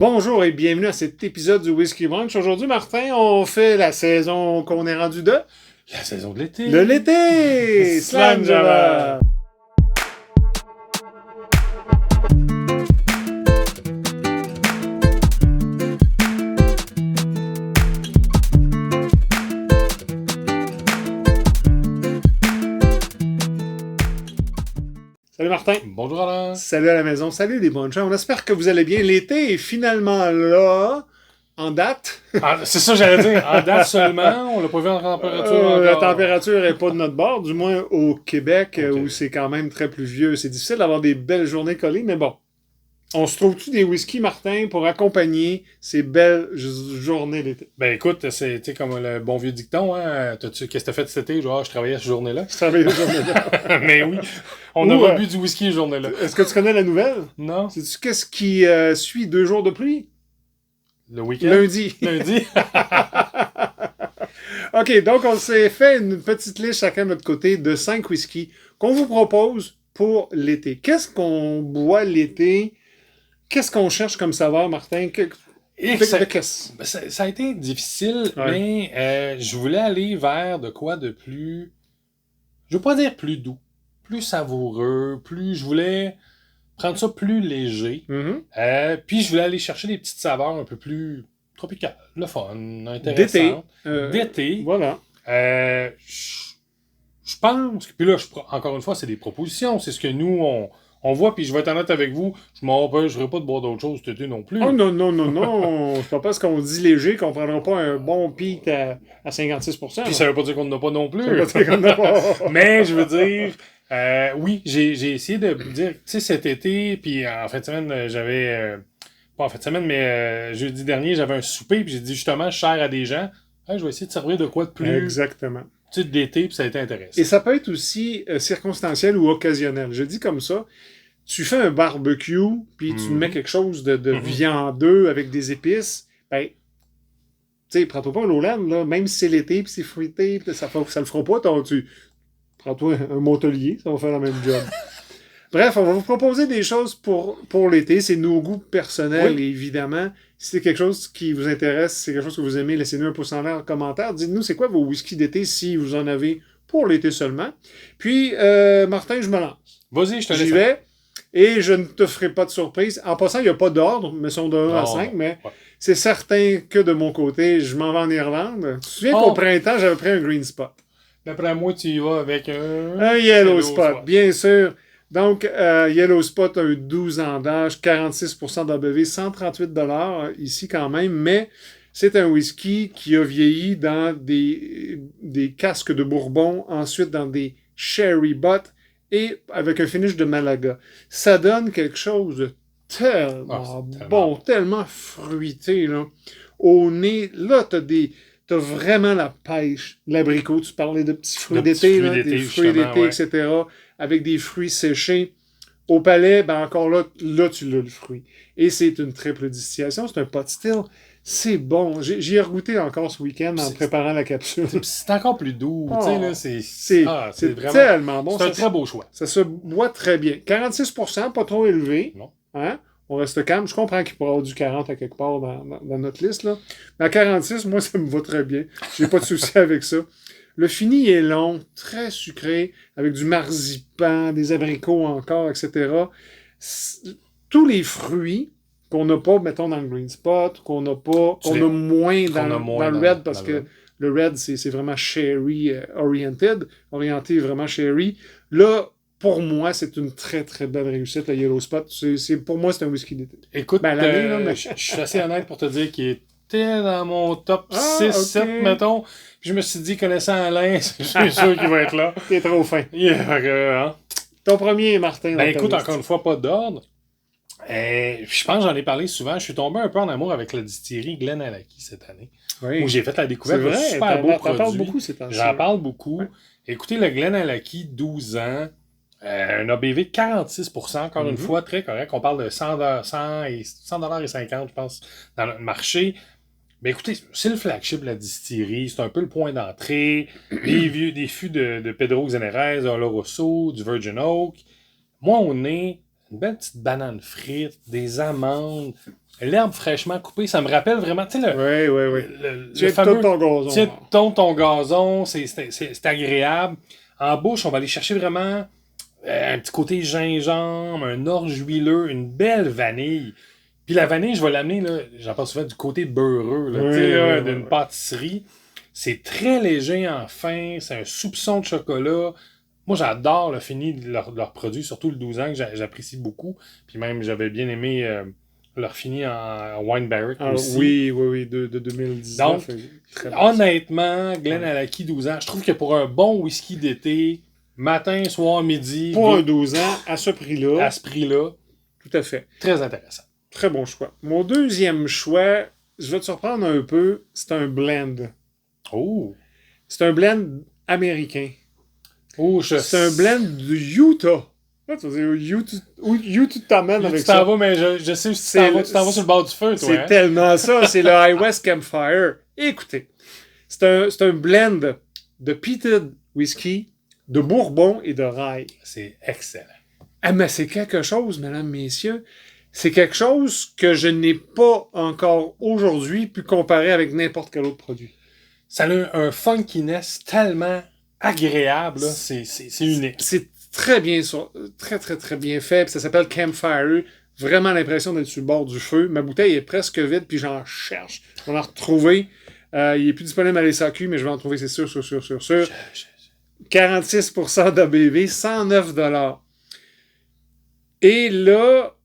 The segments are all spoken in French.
Bonjour et bienvenue à cet épisode du Whisky Brunch. Aujourd'hui, Martin, on fait la saison qu'on est rendu de... La saison de l'été. De l'été! Slam Java! Salut Martin. Bonjour Alain. Salut à la maison. Salut les bonnes gens. On espère que vous allez bien. L'été est finalement là, en date. C'est ça j'allais dire. En date seulement, on l'a pas vu en température encore. La température n'est pas de notre bord, du moins au Québec, où c'est quand même très pluvieux. C'est difficile d'avoir des belles journées collées, mais bon. On se trouve-tu des whisky, Martin, pour accompagner ces belles journées d'été? Ben écoute, c'est comme le bon vieux dicton, hein. Qu'est-ce que t'as fait cet été? Genre, je travaillais cette journée-là. Je travaille cette journée-là. Mais oui, on a bu du whisky cette journée-là. Est-ce que tu connais la nouvelle? Non. Sais-tu qu'est-ce qui suit 2 jours de pluie? Le week-end? Lundi. Lundi. OK, donc on s'est fait une petite liste chacun de notre côté de 5 whisky qu'on vous propose pour l'été. Qu'est-ce qu'on boit l'été? Qu'est-ce qu'on cherche comme saveur, Martin? Ça a été difficile, mais je voulais aller vers de quoi de plus... Je veux pas dire plus doux, plus savoureux, je voulais prendre ça plus léger. Mm-hmm. Puis je voulais aller chercher des petites saveurs un peu plus tropicales, le fun, intéressantes. D'été. Voilà. Je pense, puis là, encore une fois, c'est des propositions, c'est ce que nous, on voit, puis je vais être honnête avec vous, je m'empêcherai pas de boire d'autres choses cet été non plus. Oh non. C'est pas parce qu'on dit léger qu'on prendra pas un bon pic à 56%. Puis ça veut pas dire qu'on n'en a pas non plus. Ça veut pas dire qu'on n'en a pas. Mais je veux dire, oui, j'ai essayé de dire, tu sais, cet été, puis en fin de semaine, pas en fin de semaine, mais jeudi dernier, j'avais un souper, puis j'ai dit justement, je sers à des gens, je vais essayer de servir de quoi de plus... Exactement. Tu sais, d'été, puis ça a été intéressant. Et ça peut être aussi circonstanciel ou occasionnel. Je dis comme ça, tu fais un barbecue, puis tu mets quelque chose de viandeux avec des épices, ben, tu sais, prends-toi pas un Lowland, là, même si c'est l'été, puis c'est fruité, puis ça le fera pas, prends-toi un Montelier, ça va faire le même job. Bref, on va vous proposer des choses pour l'été. C'est nos goûts personnels, évidemment. Si c'est quelque chose qui vous intéresse, si c'est quelque chose que vous aimez, laissez-nous un pouce en l'air en commentaire. Dites-nous, c'est quoi vos whisky d'été si vous en avez pour l'été seulement. Puis, Martin, je me lance. Vas-y, je te laisse. J'y vais. Et je ne te ferai pas de surprise. En passant, il n'y a pas d'ordre, mais sont de 1 à 5, mais c'est certain que de mon côté, je m'en vais en Irlande. Tu te souviens qu'au printemps, j'avais pris un Green Spot. D'après moi, tu y vas avec un Yellow Spot, bien sûr. Donc, Yellow Spot a eu 12 ans d'âge, 46% d'ABV, 138 $ ici quand même, mais c'est un whisky qui a vieilli dans des casques de Bourbon, ensuite dans des Sherry Butt et avec un finish de Malaga. Ça donne quelque chose de tellement bon, tellement fruité, là. Au nez, là, t'as vraiment la pêche, l'abricot, tu parlais de petits fruits d'été, des fruits d'été, etc., avec des fruits séchés. Au palais, ben encore là tu l'as le fruit. Et c'est une triple distillation, c'est un pot still. C'est bon. J'y ai regoûté encore ce week-end en préparant la capsule. C'est encore plus doux. C'est vraiment tellement bon. C'est un très beau choix. Ça se boit très bien. 46%, pas trop élevé. Non. Hein? On reste calme. Je comprends qu'il pourrait y avoir du 40 à quelque part dans notre liste, là. Mais à 46, moi, ça me va très bien. J'ai pas de souci avec ça. Le fini est long, très sucré, avec du marzipan, des abricots encore, etc. Tous les fruits qu'on n'a pas, mettons, dans le Green Spot, qu'on a moins dans le Red, parce que le Red, c'est vraiment sherry orienté vraiment sherry. Là, pour moi, c'est une très, très belle réussite, le Yellow Spot. Pour moi, c'est un whisky d'été. Écoute, je suis assez honnête pour te dire qu'il était dans mon top 6-7, mettons. Puis je me suis dit, connaissant Alain, je suis sûr qu'il va être là. T'es trop fin. Ton premier, Martin. Ben écoute, encore une fois, pas d'ordre. Je pense que j'en ai parlé souvent. Je suis tombé un peu en amour avec la distillerie GlenAllachie cette année. Oui. Où j'ai fait la découverte de super beaux produits. Parle beaucoup ces temps-ci. J'en parle beaucoup. Ouais. Écoutez, le GlenAllachie, 12 ans. Un ABV de 46%, encore une fois, très correct. On parle de 100,50 $, je pense, dans notre marché. Mais écoutez, c'est le flagship de la distillerie. C'est un peu le point d'entrée. Des fûts de Pedro Xinénez, Oloroso, du Virgin Oak. Moi, on est une belle petite banane frite, des amandes, l'herbe fraîchement coupée. Ça me rappelle vraiment, tu sais, Tu fameux... ton gazon. Tu ton gazon, c'est agréable. En bouche, on va aller chercher vraiment un petit côté gingembre, un orge huileux, une belle vanille. Puis la vanille, je vais l'amener, là, j'en parle souvent du côté beurreux, là, d'une pâtisserie. C'est très léger en fin, c'est un soupçon de chocolat. Moi, j'adore le fini de leurs produits, surtout le 12 ans, que j'apprécie beaucoup. Puis même, j'avais bien aimé leur fini en Wine Barrick aussi. Oui, de 2019. Donc, honnêtement, Glenallachie 12 ans, je trouve que pour un bon whisky d'été, matin, soir, midi... Pour un 12 ans, à ce prix-là. À ce prix-là. Tout à fait. Très intéressant. Très bon choix. Mon deuxième choix, je vais te surprendre un peu, c'est un blend. Oh! C'est un blend américain. Oh, c'est un blend du Utah. Là, tu vas dire, où tu t'amènes avec ça? Tu t'en vas, mais je sais où tu t'en vas sur le bord du feu, toi. C'est tellement ça. C'est le High West Campfire. Écoutez, c'est un blend de peated whisky, de bourbon et de rye. C'est excellent. Ah, mais c'est quelque chose, mesdames, messieurs. C'est quelque chose que je n'ai pas encore aujourd'hui pu comparer avec n'importe quel autre produit. Ça a un funkiness tellement agréable, là. C'est unique. C'est très bien, très bien fait. Puis ça s'appelle Campfire. Vraiment l'impression d'être sur le bord du feu. Ma bouteille est presque vide, puis j'en cherche. On en retrouver. Il est plus disponible à l'SAQ, mais je vais en trouver, c'est sûr. 46% d'ABV, 109 $. Et là,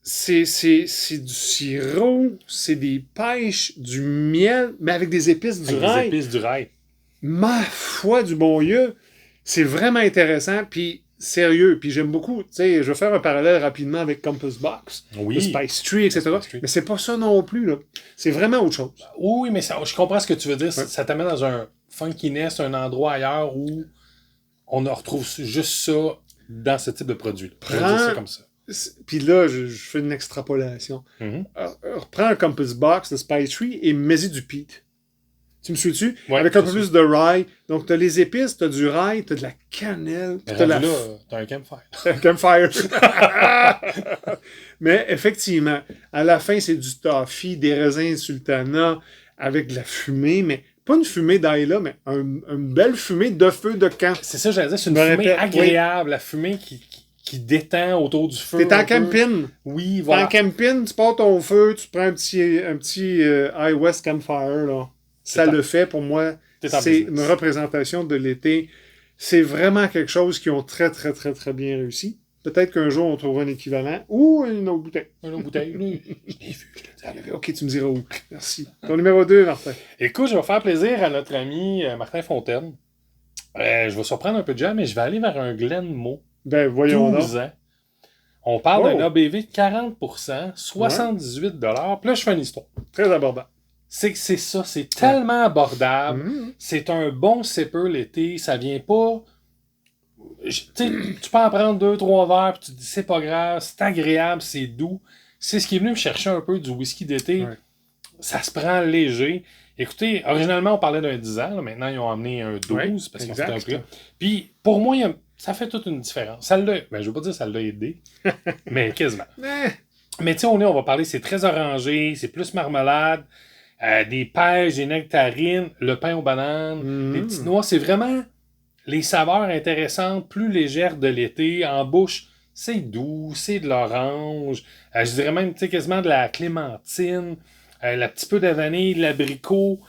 c'est du sirop, c'est des pêches, du miel, mais avec des épices du rail. Des épices du rail. Ma foi du bon Dieu, c'est vraiment intéressant, puis sérieux, puis j'aime beaucoup. Tu sais, je vais faire un parallèle rapidement avec Compass Box, le Spice Tree, etc. Mais c'est pas ça non plus, là. C'est vraiment autre chose. Oui, mais je comprends ce que tu veux dire. Ouais. Ça t'amène dans un funkiness, un endroit ailleurs où on retrouve juste ça dans ce type de produit. Prends ça comme ça. Puis là, je fais une extrapolation. Reprends un Compass Box, le Spice Tree, et mets-y du peat. Tu me suis-tu? Ouais, avec un peu plus de rye. Donc, t'as les épices, t'as du rye, t'as de la cannelle. T'as un campfire. Un campfire. Mais effectivement, à la fin, c'est du toffee, des raisins sultana avec de la fumée, mais pas une fumée d'ail-là, mais une belle fumée de feu de camp. C'est ça, j'allais dire, c'est une fumée agréable, la fumée qui détend autour du feu. T'es en camping. Oui, voilà. T'es en camping, tu pars ton feu, tu prends un petit High West Campfire, là. Ça le fait, pour moi, c'est une représentation de l'été. C'est vraiment quelque chose qui ont très, très, très, très bien réussi. Peut-être qu'un jour, on trouvera un équivalent ou une autre bouteille. Une autre bouteille, oui. Je l'ai vu, je te dis. OK, tu me diras où. Merci. Ton numéro 2, Martin. Écoute, je vais faire plaisir à notre ami Martin Fontaine. Je vais surprendre un peu de gens, mais je vais aller vers un Glenmo. Ben, voyons 12 ans. On parle d'un ABV de 40%, 78 $. Puis là, je fais une histoire. Très abordable. C'est ça, c'est tellement abordable. C'est un bon sipper l'été, ça vient pas... Tu peux en prendre 2-3 verres, puis tu te dis c'est pas grave, c'est agréable, c'est doux. C'est ce qui est venu me chercher un peu du whisky d'été. Ouais. Ça se prend léger. Écoutez, originalement, on parlait d'un 10 ans, là, maintenant ils ont amené un 12, parce qu'ils ont fait un prix. Puis pour moi, ça fait toute une différence. Ça l'a, je veux pas dire que ça l'a aidé, mais quasiment. Mais tu sais, on va parler, c'est très orangé, c'est plus marmelade. Des pêches, des nectarines, le pain aux bananes, des petites noix. C'est vraiment les saveurs intéressantes, plus légères de l'été. En bouche, c'est doux, c'est de l'orange. Je dirais même quasiment de la clémentine, un petit peu de vanille, de l'abricot.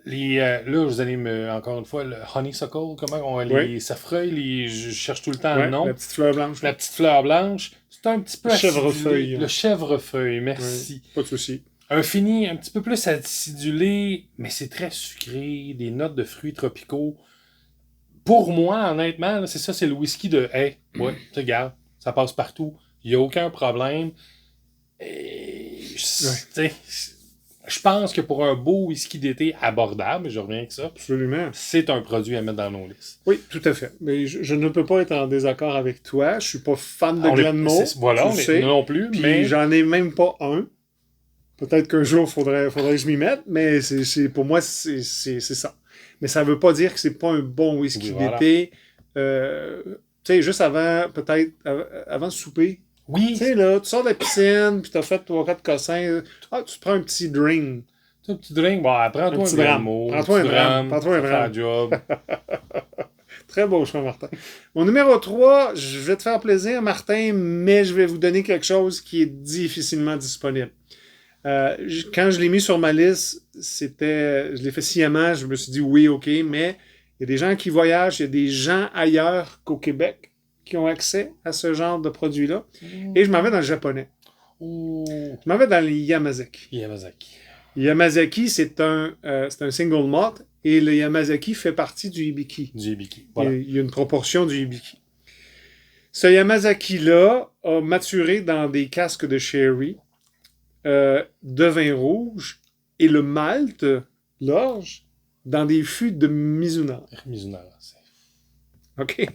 Là, vous allez encore une fois, le honeysuckle, les safreuils, je cherche tout le temps le nom. La petite fleur blanche. La petite fleur blanche. C'est un petit peu chèvrefeuille. Le chèvrefeuille, merci. Pas de souci. Un fini un petit peu plus acidulé, mais c'est très sucré, des notes de fruits tropicaux. Pour moi, honnêtement, là, c'est ça, c'est le whisky de « Hey, ouais, tu regardes, ça passe partout, il n'y a aucun problème. » Je pense que pour un beau whisky d'été abordable, je reviens avec ça, absolument, c'est un produit à mettre dans nos listes. Oui, tout à fait. Mais je ne peux pas être en désaccord avec toi. Je suis pas fan de Glenmo. Voilà, non plus. Puis mais j'en ai même pas un. Peut-être qu'un jour, faudrait que je m'y mette, mais pour moi, c'est ça. Mais ça veut pas dire que c'est pas un bon whisky d'été. Tu sais, juste avant le souper, Oui. Tu sais, là, tu sors de la piscine, puis t'as fait 3-4 cossins. Ah, tu te prends un petit drink. Un petit drink, bon, prends-toi un drame. mot. Prends-toi un drame. Prends-toi un drame. Job. Très beau choix, Martin. Mon numéro 3, je vais te faire plaisir, Martin, mais je vais vous donner quelque chose qui est difficilement disponible. Quand je l'ai mis sur ma liste, je l'ai fait sciemment, je me suis dit oui, ok, mais il y a des gens qui voyagent, il y a des gens ailleurs qu'au Québec qui ont accès à ce genre de produit-là. Et je m'en vais dans le japonais. Je m'en vais dans les Yamazaki. Yamazaki, c'est un single malt et le Yamazaki fait partie du Hibiki. Voilà. Il y a une proportion du Hibiki. Ce Yamazaki-là a maturé dans des casques de sherry, de vin rouge et le malt, l'orge, dans des fûts de Mizunara. OK.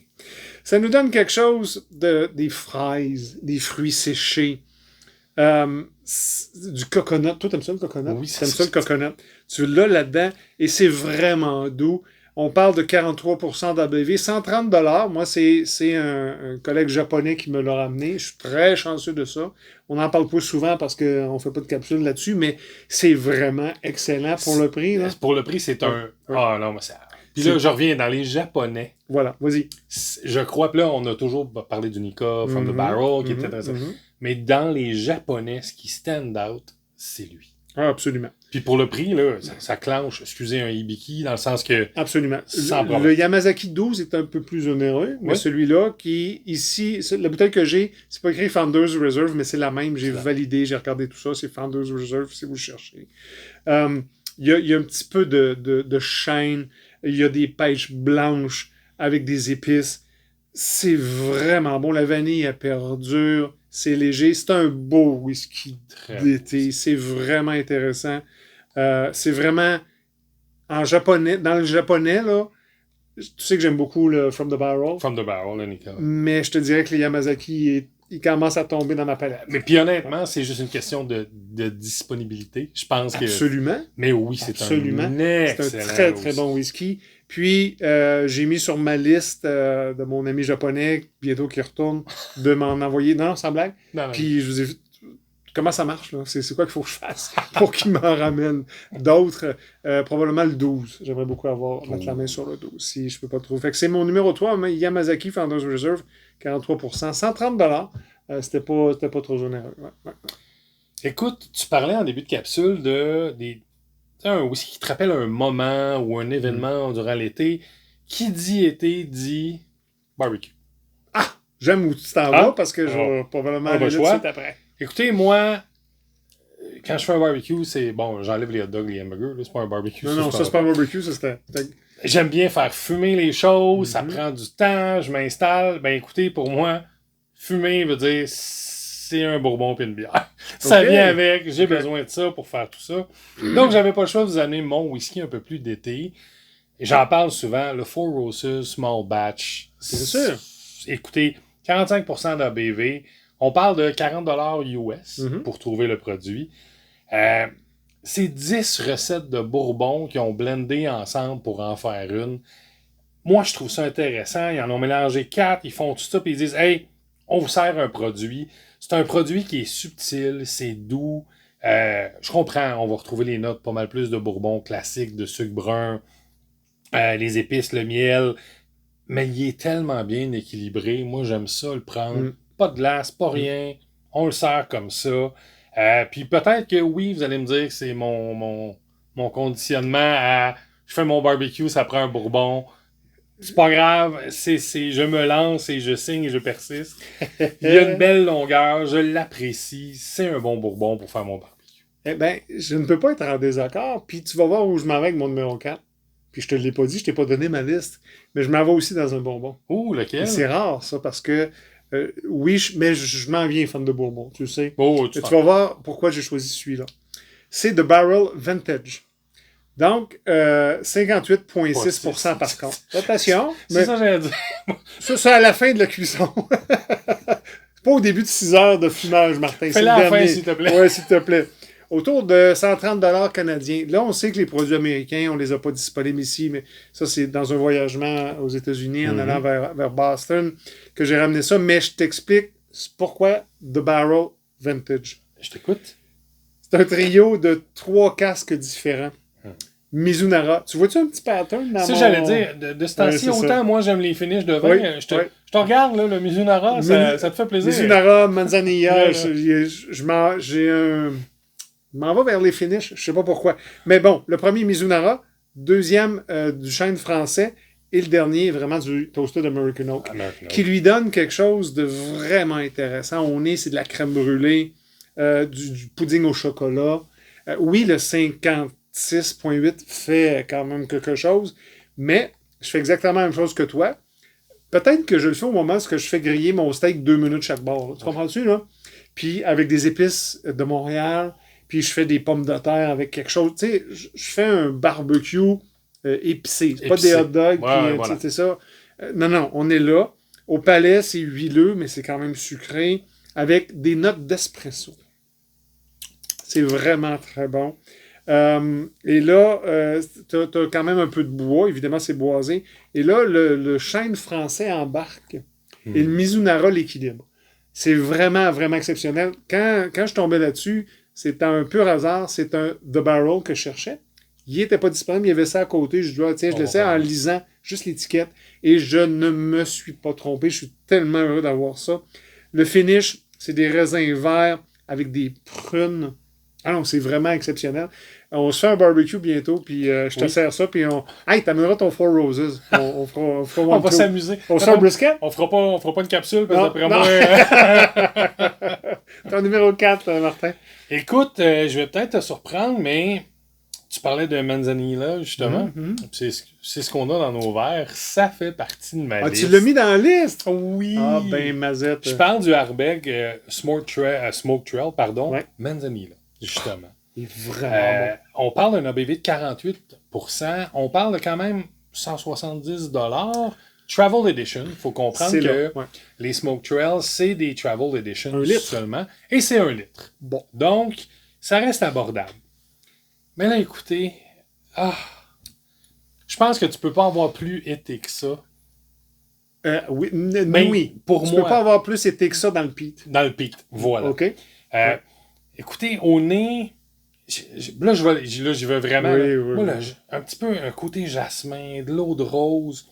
Ça nous donne quelque chose des fraises, des fruits séchés, du coconut. Toi, t'aimes ça le coconut? Oui, t'aimes ça le coconut. Tu l'as là-dedans et c'est vraiment doux. On parle de 43% d'ABV, 130 $. Moi, c'est un collègue japonais qui me l'a ramené. Je suis très chanceux de ça. On n'en parle pas souvent parce qu'on ne fait pas de capsule là-dessus, mais c'est vraiment excellent pour le prix. Là. Pour le prix, c'est un... Ah non, mais ça... Puis là, je reviens dans les japonais. Voilà, vas-y. Je crois que là, on a toujours parlé du Nika From the Barrel, qui était intéressant. Mais dans les japonais, ce qui stand out, c'est lui. Ah, absolument. Puis pour le prix, là, ça clenche, excusez, un Hibiki, dans le sens que... Absolument. Le Yamazaki 12 est un peu plus onéreux, mais celui-là, qui, ici, la bouteille que j'ai, c'est pas écrit Founders Reserve, mais c'est la même. J'ai validé, j'ai regardé tout ça, c'est Founders Reserve, si vous cherchez. Il y a un petit peu de chêne, il y a des pêches blanches avec des épices. C'est vraiment bon. La vanille, elle perdure. C'est léger. C'est un beau whisky d'été. C'est vraiment intéressant. C'est vraiment en japonais. Dans le japonais, là, tu sais que j'aime beaucoup le From the Barrel. From the Barrel, le Nika. Mais je te dirais que le Yamazaki, il commence à tomber dans ma palette. Mais puis honnêtement, c'est juste une question de disponibilité. Je pense que... Absolument. Mais oui, c'est un excellent C'est un très, très bon whisky. Puis, j'ai mis sur ma liste de mon ami japonais, bientôt qui retourne, de m'en envoyer. Non, sans blague. Non. Puis, je vous ai vu. Comment ça marche, là? C'est quoi qu'il faut que je fasse pour qu'il m'en ramène d'autres? Probablement le 12. J'aimerais beaucoup mettre la main sur le 12, si je peux pas trouver. Fait que c'est mon numéro 3, Yamazaki Founders Reserve, 43%, 130 $. C'était pas trop onéreux. Ouais. Écoute, tu parlais en début de capsule un whisky qui te rappelle un moment ou un événement durant l'été. Qui dit été dit barbecue. Ah! J'aime où tu t'en vas parce que je vais probablement aller là tout après. Écoutez, moi, quand je fais un barbecue, c'est bon, j'enlève les hot dogs, les hamburgers, là, c'est pas un barbecue. Non, ça c'est pas un barbecue, ça c'était... J'aime bien faire fumer les choses, ça prend du temps, je m'installe. Ben écoutez, pour moi, fumer veut dire c'est un bourbon puis une bière. Ça vient avec, j'ai besoin de ça pour faire tout ça. Donc, j'avais pas le choix de vous amener mon whisky un peu plus d'été. Et j'en parle souvent, le Four Roses Small Batch. C'est sûr. Écoutez, 45% d'ABV. On parle de 40 $ US pour trouver le produit. C'est 10 recettes de bourbon qui ont blendé ensemble pour en faire une. Moi, je trouve ça intéressant. Ils en ont mélangé 4, ils font tout ça, puis ils disent « Hey, on vous sert un produit. » C'est un produit qui est subtil, c'est doux. Je comprends, on va retrouver les notes pas mal plus de bourbon classique, de sucre brun, les épices, le miel. Mais il est tellement bien équilibré. Moi, j'aime ça le prendre. Pas de glace, pas rien. On le sert comme ça. Puis peut-être que oui, vous allez me dire que c'est mon conditionnement à je fais mon barbecue, ça prend un bourbon. C'est pas grave, je me lance et je signe et je persiste. Il y a une belle longueur, je l'apprécie. C'est un bon bourbon pour faire mon barbecue. Eh bien, je ne peux pas être en désaccord. Puis tu vas voir où je m'en vais avec mon numéro 4. Puis je te l'ai pas dit, je t'ai pas donné ma liste. Mais je m'en vais aussi dans un bonbon. Ouh, lequel? Et c'est rare, ça, parce que oui, mais je m'en viens fan de bourbon, tu sais. Tu vas voir pourquoi j'ai choisi celui-là. C'est The Barrel Vintage. Donc, 58,6% par contre. Attention. C'est ça, j'allais dire. Ça, c'est à la fin de la cuisson. C'est pas au début de 6 heures de fumage, Martin. Fais-le à la fin, s'il te plaît. Oui, s'il te plaît. Autour de 130 $ canadiens. Là, on sait que les produits américains, on les a pas disponibles ici, mais ça, c'est dans un voyagement aux États-Unis en allant vers Boston que j'ai ramené ça. Mais je t'explique Pourquoi The Barrel Vintage? Je t'écoute. C'est un trio de 3 casques différents. Mizunara. Tu vois-tu un petit pattern dans Ça, j'allais dire, de ce temps-ci, autant ça. Moi j'aime les finishes de vin. Je te regarde, là, le Mizunara, ça te fait plaisir. Mizunara, Manzanilla, je m'en vais vers les finishes, je sais pas pourquoi. Mais bon, le premier Mizunara, deuxième du chêne français, et le dernier vraiment du Toasted American Oak, qui lui donne quelque chose de vraiment intéressant. Au nez, c'est de la crème brûlée, du pudding au chocolat. Oui, le 56.8 fait quand même quelque chose, mais je fais exactement la même chose que toi. Peut-être que je le fais au moment où je fais griller mon steak 2 minutes chaque bord. Tu comprends-tu, là? Puis avec des épices de Montréal, puis je fais des pommes de terre avec quelque chose. Tu sais, je fais un barbecue épicé. C'est pas des hot dogs, puis voilà. C'est ça. Non, on est là. Au palais, c'est huileux, mais c'est quand même sucré, avec des notes d'espresso. C'est vraiment très bon. Et là, tu as quand même un peu de bois. Évidemment, c'est boisé. Et là, le chêne français embarque et le Mizunara l'équilibre. C'est vraiment, vraiment exceptionnel. Quand je tombais là-dessus, c'était un pur hasard. C'est un The Barrel que je cherchais. Il n'était pas disponible. Il y avait ça à côté. Je dis, tiens, je l'essaie en lisant juste l'étiquette. Et je ne me suis pas trompé. Je suis tellement heureux d'avoir ça. Le finish, c'est des raisins verts avec des prunes. Ah non, c'est vraiment exceptionnel. On se fait un barbecue bientôt, puis je te sers ça, puis on... Hey, t'amèneras ton Four Roses. On va s'amuser. On se fait un brisket? On fera pas une capsule, parce que d'après moi... Ton numéro 4, Martin. Écoute, je vais peut-être te surprendre, mais tu parlais de Manzanilla, justement. C'est ce qu'on a dans nos verres. Ça fait partie de ma liste. Tu l'as mis dans la liste? Oui. Ah, ben, mazette. Je parle du Ardbeg Smoke Trail, Manzanilla, justement. Vraiment on parle d'un ABV de 48%. On parle de quand même 170$. Travel Edition. Il faut comprendre que les Smoke Trails, c'est des Travel Edition seulement. Et c'est 1 litre. Bon. Donc, ça reste abordable. Mais là, écoutez, je pense que tu peux pas avoir plus été que ça. Oui, pour moi. Tu peux pas avoir plus été que ça dans le peat. Dans le peat, voilà. OK. Écoutez, au nez... Là, j'y vais vraiment. Moi, là, un petit peu un côté jasmin, de l'eau de rose,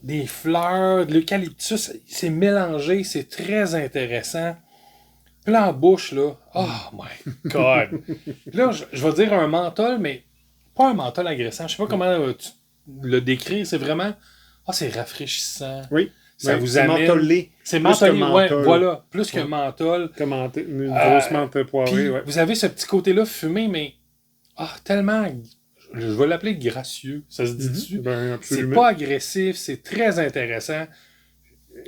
des fleurs, de l'eucalyptus. C'est mélangé, c'est très intéressant. Puis là, en bouche, là, oh my God! Là, je vais dire un menthol, mais pas un menthol agressant. Je sais pas comment le décrire. C'est vraiment... c'est rafraîchissant. Oui. Ça vous amène... mentholé. C'est mentholé, voilà. Plus que menthol. Une grosse menthe poivrée, Vous avez ce petit côté-là fumé, mais tellement... Je vais l'appeler gracieux. Ça se dit dessus. Ben, c'est pas agressif, c'est très intéressant.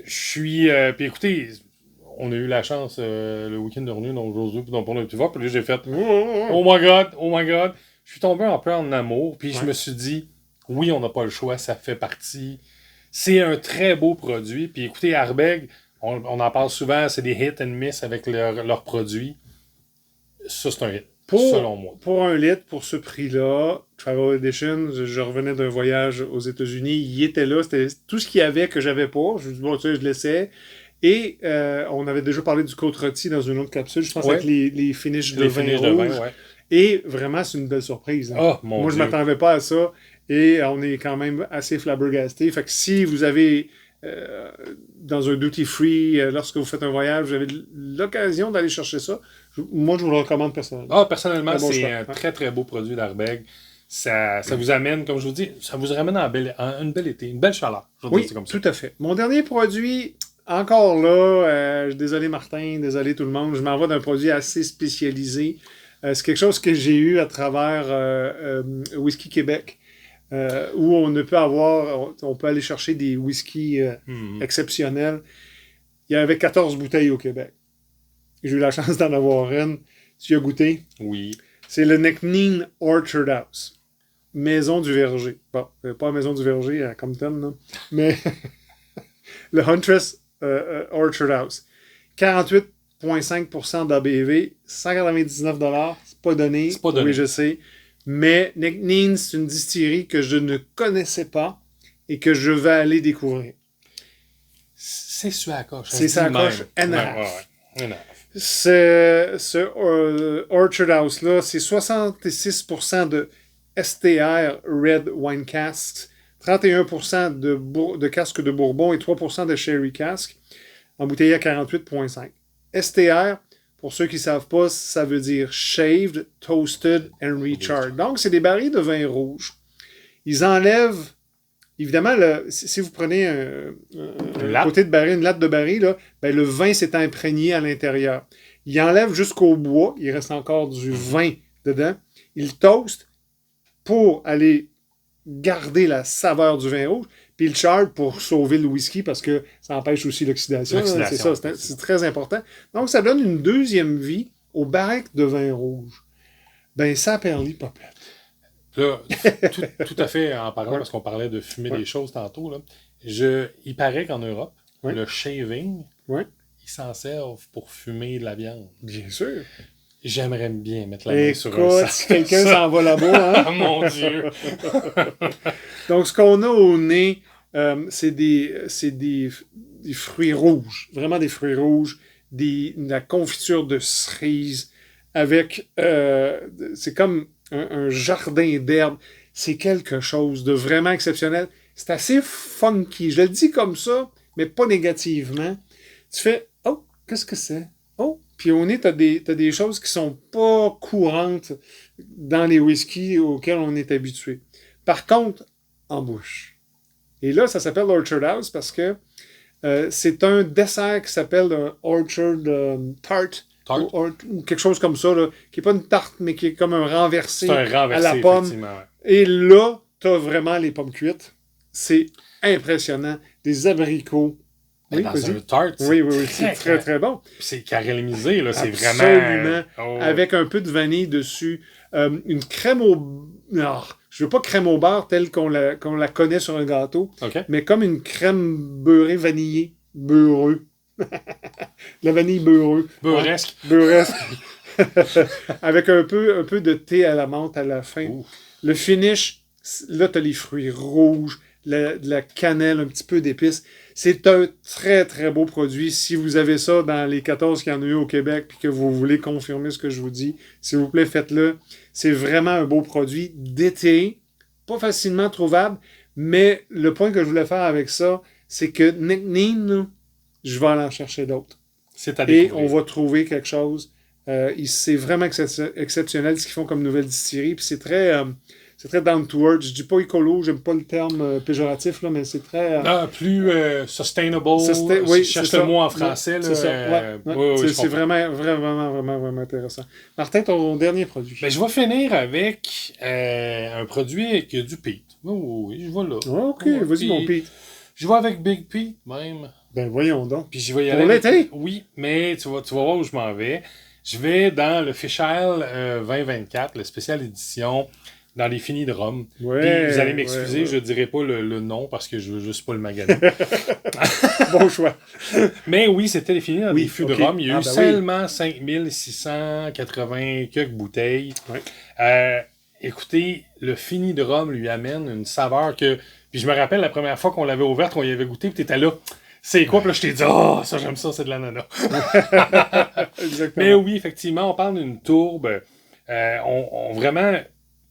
Je suis... puis écoutez, on a eu la chance le week-end dernier, donc Josué, puis on a pu voir, puis là j'ai fait oh my God. Je suis tombé un peu en amour, puis je me suis dit, oui, on n'a pas le choix, ça fait partie... C'est un très beau produit. Puis écoutez, Ardbeg, on en parle souvent, c'est des hit and miss avec leurs produits. Ça, c'est un hit, selon moi. Pour 1 litre, pour ce prix-là, Travel Edition, je revenais d'un voyage aux États-Unis, il était là, c'était tout ce qu'il y avait que j'avais pas. Je me dis, bon, tu sais, je laissais. Et on avait déjà parlé du côte rôti dans une autre capsule, je pense, avec les finishes de vin rouge. Et vraiment, c'est une belle surprise. Moi, je m'attendais pas à ça. Et on est quand même assez flabbergasté. Fait que si vous avez, dans un duty-free, lorsque vous faites un voyage, vous avez l'occasion d'aller chercher ça, moi, je vous le recommande personnellement. Personnellement, c'est un très, très beau produit d'Ardbeg. Ça vous amène, comme je vous dis, ça vous ramène en une belle été, une belle chaleur. Oui, comme ça. Tout à fait. Mon dernier produit, encore là, désolé Martin, désolé tout le monde, je m'en vais d'un produit assez spécialisé. C'est quelque chose que j'ai eu à travers Whisky Québec. Où on peut aller chercher des whiskies exceptionnels. Il y avait 14 bouteilles au Québec. J'ai eu la chance d'en avoir une. Tu y as goûté? Oui. C'est le Neckneen Orchard House. Maison du Verger. Bon, pas Maison du Verger à Compton, là. Mais le Huntress Orchard House. 48,5% d'ABV, 199$. C'est pas donné. C'est pas donné. Oui, je sais. Mais Neckneen, c'est une distillerie que je ne connaissais pas et que je vais aller découvrir. C'est sur la coche. C'est sur la coche and a half. Ce Orchard House-là, c'est 66% de STR Red Wine Casks, 31% de casques de Bourbon et 3% de Sherry Cask, embouteillé à 48,5. STR, pour ceux qui ne savent pas, ça veut dire Shaved, Toasted and Recharred. Donc, c'est des barils de vin rouge. Ils enlèvent, évidemment, si vous prenez un côté de baril, une latte de baril, là, ben, le vin s'est imprégné à l'intérieur. Ils enlèvent jusqu'au bois, il reste encore du vin dedans. Ils toastent pour aller garder la saveur du vin rouge, puis le chard pour sauver le whisky parce que ça empêche aussi l'oxydation. C'est ça, c'est très important. Donc, ça donne une deuxième vie au barrique de vin rouge. Ben, ça perlit pas plate. Là, tout à fait en parlant, parce qu'on parlait de fumer des choses tantôt, là, il paraît qu'en Europe, le shaving, ils s'en servent pour fumer de la viande. Bien sûr. J'aimerais bien mettre la main sur un sac. Si quelqu'un s'en va là-bas, hein? Oh mon Dieu! Donc, ce qu'on a au nez, c'est des fruits rouges. Vraiment des fruits rouges. De la confiture de cerise avec... c'est comme un jardin d'herbes. C'est quelque chose de vraiment exceptionnel. C'est assez funky. Je le dis comme ça, mais pas négativement. Tu fais « Oh, qu'est-ce que c'est? Oh! » Puis au nez, t'as des choses qui sont pas courantes dans les whiskies auxquels on est habitué. Par contre, en bouche. Et là, ça s'appelle Orchard House parce que c'est un dessert qui s'appelle Orchard Tart. Ou quelque chose comme ça, là, qui n'est pas une tarte, mais qui est comme un renversé à la pomme. Et là, t'as vraiment les pommes cuites. C'est impressionnant. Des abricots. Oui, dans un tart, c'est très, très bon. C'est caramélisé, là, c'est vraiment... Absolument. Avec un peu de vanille dessus. Une crème au... Non, je veux pas crème au beurre telle qu'on la connaît sur un gâteau, mais comme une crème beurrée vanillée. Beurreux. La vanille beurreux. Beuresque. Beuresque. Avec un peu de thé à la menthe à la fin. Ouh. Le finish, là, t'as les fruits rouges, de la cannelle, un petit peu d'épices. C'est un très, très beau produit. Si vous avez ça dans les 14 qu'il y en a eu au Québec puis que vous voulez confirmer ce que je vous dis, s'il vous plaît, faites-le. C'est vraiment un beau produit d'été, pas facilement trouvable, mais le point que je voulais faire avec ça, c'est que Neckneen, je vais aller en chercher d'autres. Et on va trouver quelque chose. C'est vraiment exceptionnel ce qu'ils font comme nouvelle distillerie. Puis c'est très down to earth. Je dis pas écolo, j'aime pas le terme péjoratif, là, mais c'est très... plus sustainable. Oui, je cherche le mot en français. Là, c'est ça. C'est vraiment, vraiment, vraiment, vraiment intéressant. Martin, ton dernier produit. Ben, je vais finir avec un produit qui a du peat. Oui, je vais là. OK, vas-y, mon peat. Je vais avec Big Peat, même. Ben, voyons donc. Puis je vais y aller. Pour l'été? Oui, mais tu vas voir où je m'en vais. Je vais dans le Fish Ale 2024, la spéciale édition, dans les finis de rhum. Ouais, puis vous allez m'excuser, je ne dirai pas le nom parce que je veux juste pas le magasin. Bon choix. Mais oui, c'était les finis dans des fûts de rhum. Il y a eu seulement 5680 quelques bouteilles. Ouais. Écoutez, le fini de rhum lui amène une saveur que... Puis je me rappelle la première fois qu'on l'avait ouverte, qu'on y avait goûté, puis t'étais là... C'est quoi? Puis là, je t'ai dit, ça, j'aime ça, c'est de l'ananas. Exactement. Mais oui, effectivement, on parle d'une tourbe. Vraiment,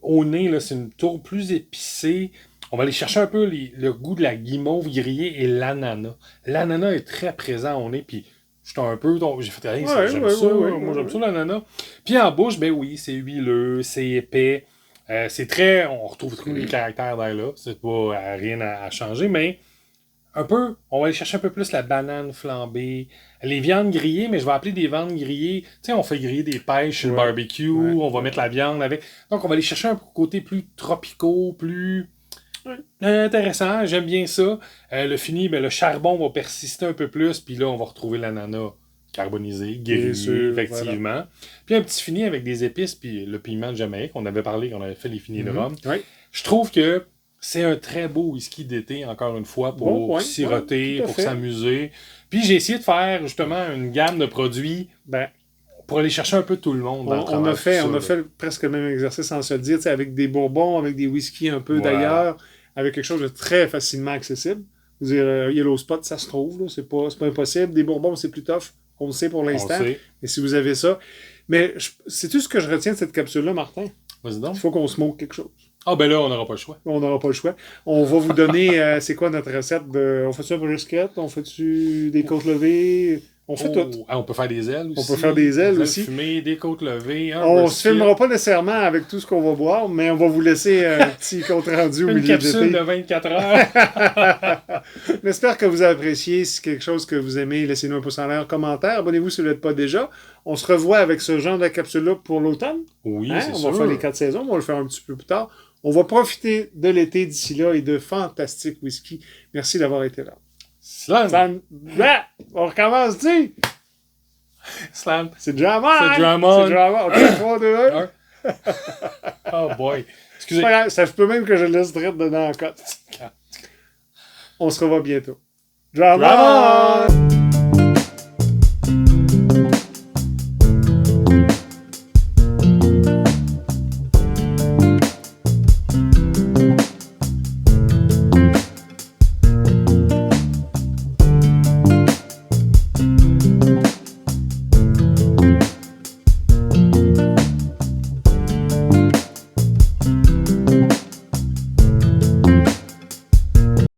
au nez, là, c'est une tourbe plus épicée. On va aller chercher un peu le goût de la guimauve grillée et l'ananas. L'ananas est très présent au nez, puis j'étais un peu... Donc, j'ai fait, hey, j'aime ça, moi, j'aime ça, l'ananas. Puis en bouche, ben oui, c'est huileux, c'est épais. C'est très... On retrouve tous les caractères d'air là. C'est pas rien à changer, mais... Un peu, on va aller chercher un peu plus la banane flambée, les viandes grillées, mais je vais appeler des viandes grillées. Tu sais, on fait griller des pêches sur le barbecue, on va mettre la viande avec. Donc, on va aller chercher un côté plus tropicaux, plus intéressant. J'aime bien ça. Le fini, ben, le charbon va persister un peu plus, puis là, on va retrouver l'ananas carbonisé, grillé, effectivement. Voilà. Puis un petit fini avec des épices, puis le piment de Jamaïque. On avait parlé qu'on avait fait les finis de rhum. Ouais. Je trouve que c'est un très beau whisky d'été, encore une fois, pour siroter, pour s'amuser. Puis j'ai essayé de faire, justement, une gamme de produits pour aller chercher un peu tout le monde. On a fait presque le même exercice, sans se le dire, avec des bourbons, avec des whiskies un peu d'ailleurs, avec quelque chose de très facilement accessible. Je veux dire, Yellow Spot, ça se trouve, là. C'est pas impossible. Des bourbons, c'est plus tough. On le sait pour l'instant. On le sait. Mais si vous avez ça. Mais c'est tout ce que je retiens de cette capsule-là, Martin. Vas-y donc. Il faut qu'on se moque quelque chose. Ah, ben là, on n'aura pas le choix. On n'aura pas le choix. On va vous donner, c'est quoi notre recette de... On fait-tu un brisket? On fait-tu des côtes levées? On fait tout. Ah, on peut faire des ailes aussi. On peut faire des ailes aussi. Fumées, des côtes levées. On ne se filmera pas nécessairement avec tout ce qu'on va boire, mais on va vous laisser un petit compte rendu au milieu de l'été. Une capsule de 24 heures. J'espère que vous avez apprécié. Si c'est quelque chose que vous aimez, laissez-nous un pouce en l'air, commentaire. Abonnez-vous si vous ne l'êtes pas déjà. On se revoit avec ce genre de capsule-là pour l'automne. Oui, hein? c'est On sûr. va faire les 4 saisons, on va le faire un petit peu plus tard. On va profiter de l'été d'ici là et de fantastiques whisky. Merci d'avoir été là. Slam. On recommence, dis! Slam. C'est Dramon! C'est Dramon. C'est Dramon. OK, 3, 2, 1. Oh boy. Excusez. Ça peut même que je laisse direct dedans en cote. On se revoit bientôt. Dramon!